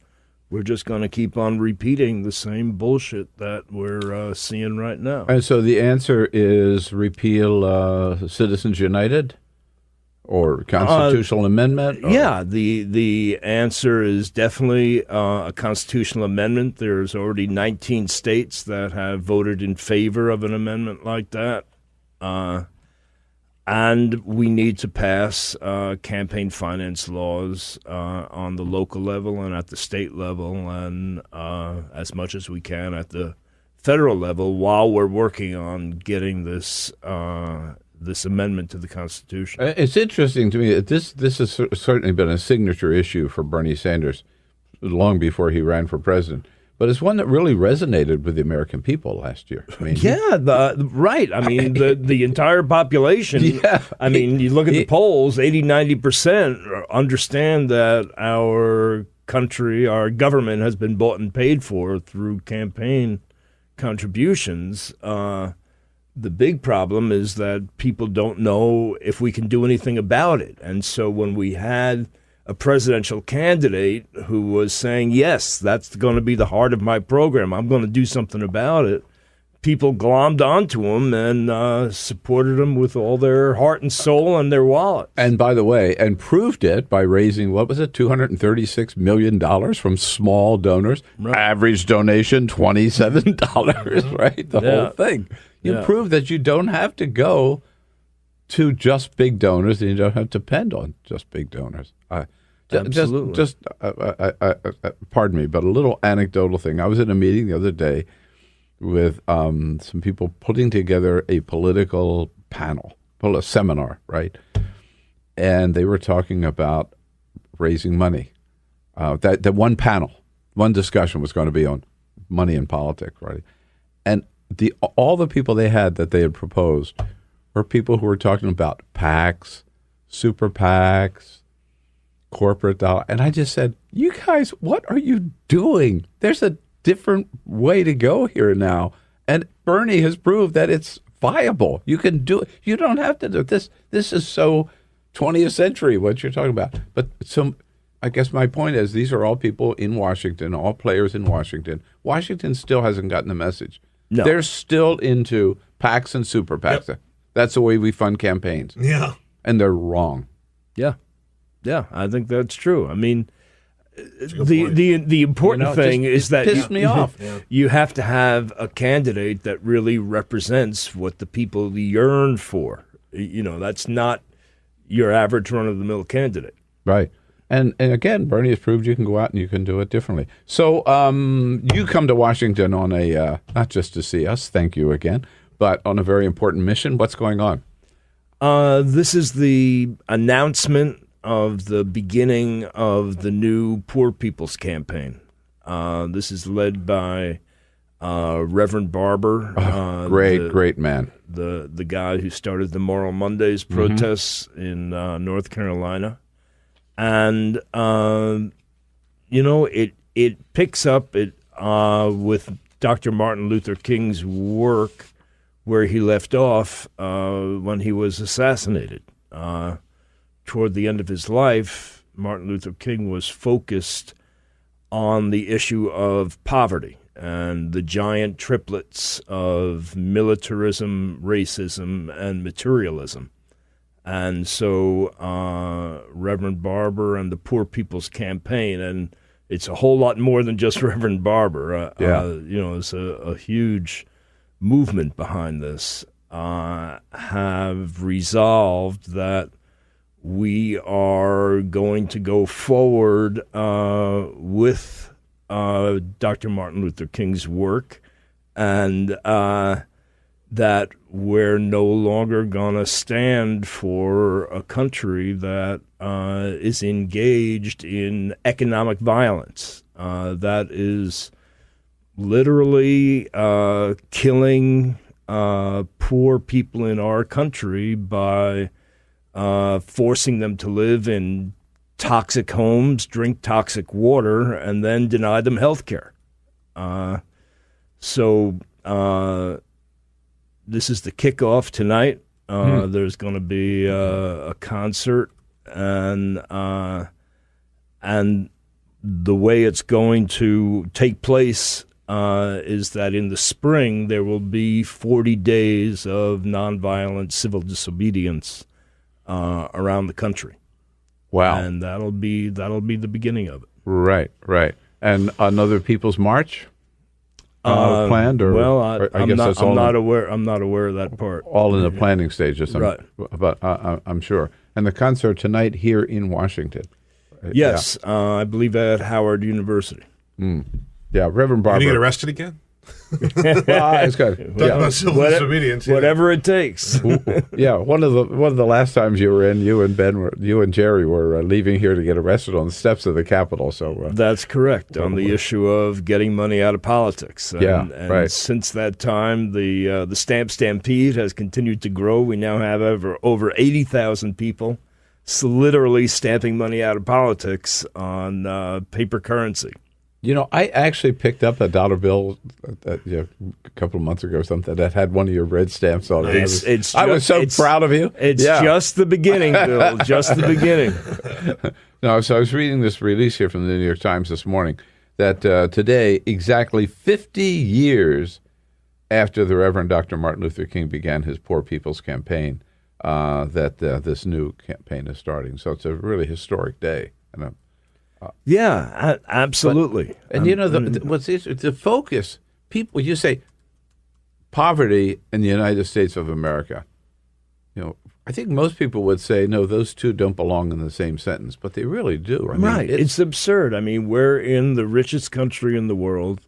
Speaker 9: we're just going to keep on repeating the same bullshit that we're seeing right now.
Speaker 8: And so the answer is repeal Citizens United or constitutional amendment? Or?
Speaker 9: Yeah, the answer is definitely a constitutional amendment. There's already 19 states that have voted in favor of an amendment like that. And we need to pass campaign finance laws on the local level and at the state level and as much as we can at the federal level while we're working on getting this amendment to the Constitution.
Speaker 8: It's interesting to me that this has certainly been a signature issue for Bernie Sanders long before he ran for president. But it's one that really resonated with the American people last year. I mean,
Speaker 9: right. I mean, the entire population.
Speaker 8: Yeah.
Speaker 9: I mean, you look at the polls, 80-90% understand that our country, our government has been bought and paid for through campaign contributions. The big problem is that people don't know if we can do anything about it. And so when we had a presidential candidate who was saying, yes, that's going to be the heart of my program. I'm going to do something about it. People glommed onto him and supported him with all their heart and soul and their wallet.
Speaker 8: And by the way, and proved it by raising, what was it, $236 million from small donors. Right. Average donation, $27, right? The whole thing. You prove that you don't have to go to just big donors, and you don't have to depend on just big donors.
Speaker 9: Absolutely.
Speaker 8: Pardon me, but a little anecdotal thing. I was in a meeting the other day with some people putting together a political panel, a seminar, right? And they were talking about raising money. That one panel, one discussion was going to be on money in politics, right? And all the people they had proposed were people who were talking about PACs, super PACs, corporate dollar. And I just said, you guys, what are you doing? There's a different way to go here now. And Bernie has proved that it's viable. You can do it. You don't have to do this. This is so 20th century, what you're talking about. But I guess my point is these are all people in Washington, all players in Washington. Washington still hasn't gotten the message.
Speaker 9: No.
Speaker 8: They're still into PACs and super PACs. Yep. That's the way we fund campaigns.
Speaker 11: Yeah.
Speaker 8: And they're wrong.
Speaker 9: Yeah. Yeah, I think that's true. I mean, the important thing is that
Speaker 8: pissed me off.
Speaker 9: You have to have a candidate that really represents what the people yearn for. That's not your average run-of-the-mill candidate.
Speaker 8: Right. And again, Bernie has proved you can go out and you can do it differently. So you come to Washington on a, not just to see us, thank you again, but on a very important mission. What's going on?
Speaker 9: This is the announcement of the beginning of the new Poor People's Campaign. This is led by Reverend Barber.
Speaker 8: Great man.
Speaker 9: The guy who started the Moral Mondays protests in North Carolina. And, it picks up with Dr. Martin Luther King's work where he left off when he was assassinated. Toward the end of his life, Martin Luther King was focused on the issue of poverty and the giant triplets of militarism, racism, and materialism. And so Reverend Barber and the Poor People's Campaign, and it's a whole lot more than just Reverend Barber. It's a huge movement behind this, have resolved that we are going to go forward with Dr. Martin Luther King's work, and that we're no longer going to stand for a country that is engaged in economic violence. That is literally killing poor people in our country by forcing them to live in toxic homes, drink toxic water, and then deny them health care. This is the kickoff tonight. There's going to be a concert, and the way it's going to take place is that in the spring there will be 40 days of nonviolent civil disobedience around the country.
Speaker 8: Wow!
Speaker 9: And that'll be the beginning of it.
Speaker 8: Right. And another People's March planned, or
Speaker 9: I'm not aware of that part.
Speaker 8: All in the planning stages,
Speaker 9: right?
Speaker 8: But I'm sure. And the concert tonight here in Washington.
Speaker 9: Yes, I believe at Howard University.
Speaker 8: Yeah, Reverend Barber.
Speaker 11: Did you get arrested again?
Speaker 8: It's good.
Speaker 9: Whatever it takes.
Speaker 8: Yeah, one of the last times you were in, you and Jerry were leaving here to get arrested on the steps of the Capitol. So
Speaker 9: that's correct, on the issue of getting money out of politics. And since that time, the stamp stampede has continued to grow. We now have over 80,000 people literally stamping money out of politics on paper currency.
Speaker 8: I actually picked up a dollar bill a couple of months ago or something that had one of your red stamps on it. I was so proud of you.
Speaker 9: It's just the beginning, Bill, just the beginning.
Speaker 8: No, so I was reading this release here from the New York Times this morning that today, exactly 50 years after the Reverend Dr. Martin Luther King began his Poor People's Campaign, that this new campaign is starting. So it's a really historic day.
Speaker 9: Absolutely.
Speaker 8: What's the focus? People, you say poverty in the United States of America. I think most people would say, no, those two don't belong in the same sentence, but they really do.
Speaker 9: Right. It's absurd. We're in the richest country in the world.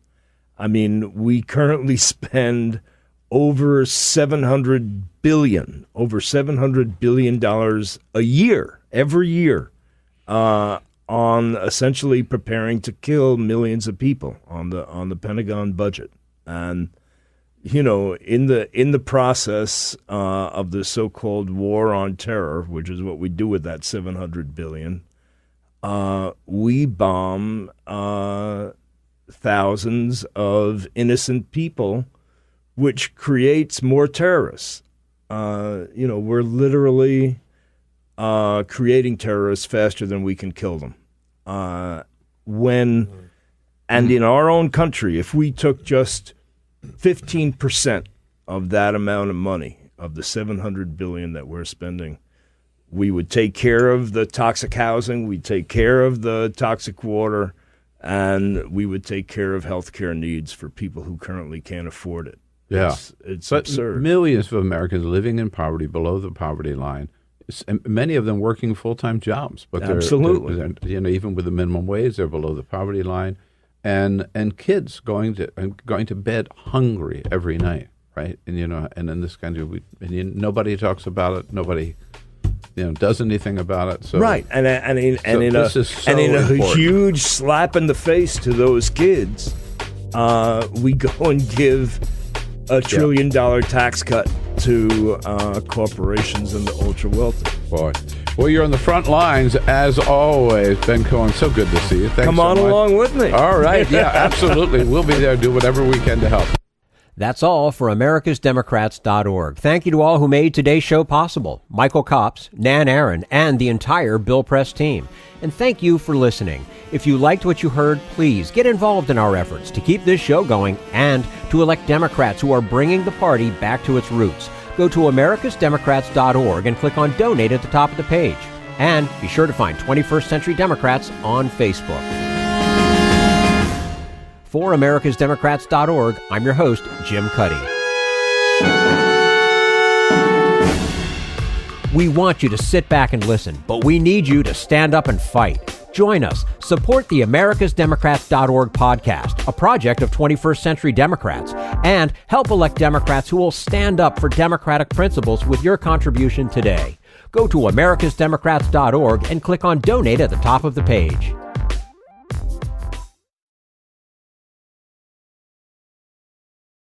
Speaker 9: We currently spend over $700 billion a year, every year, on essentially preparing to kill millions of people on the Pentagon budget. And in the process of the so-called war on terror, which is what we do with that $700 billion, we bomb thousands of innocent people, which creates more terrorists. We're literally creating terrorists faster than we can kill them. And in our own country, if we took just 15% of that amount of money, of the $700 billion that we're spending, we would take care of the toxic housing, we'd take care of the toxic water, and we would take care of health care needs for people who currently can't afford it.
Speaker 8: Yeah.
Speaker 9: It's absurd.
Speaker 8: Millions of Americans living in poverty, below the poverty line, many of them working full-time jobs. But
Speaker 9: absolutely.
Speaker 8: They're, even with the minimum wage, they're below the poverty line. And kids going to bed hungry every night, right? And and in this country, nobody talks about it. Nobody, does anything about it. So
Speaker 9: right, and in a huge slap in the face to those kids, we go and give $1 trillion tax cut to corporations and the ultra wealthy.
Speaker 8: Boy. Well, you're on the front lines, as always. Ben Cohen, so good to see you. Thanks
Speaker 9: Come on
Speaker 8: so much.
Speaker 9: along with me.
Speaker 8: All right. Yeah, absolutely. We'll be there. Do whatever we can to help.
Speaker 1: That's all for americasdemocrats.org. Thank you to all who made today's show possible. Michael Copps, Nan Aron, and the entire Bill Press team. And thank you for listening. If you liked what you heard, please get involved in our efforts to keep this show going and to elect Democrats who are bringing the party back to its roots. Go to americasdemocrats.org and click on Donate at the top of the page. And be sure to find 21st Century Democrats on Facebook. For americasdemocrats.org, I'm your host, Jim Cuddy. We want you to sit back and listen, but we need you to stand up and fight. Join us. Support the americasdemocrats.org podcast, a project of 21st Century Democrats, and help elect Democrats who will stand up for democratic principles with your contribution today. Go to americasdemocrats.org and click on Donate at the top of the page.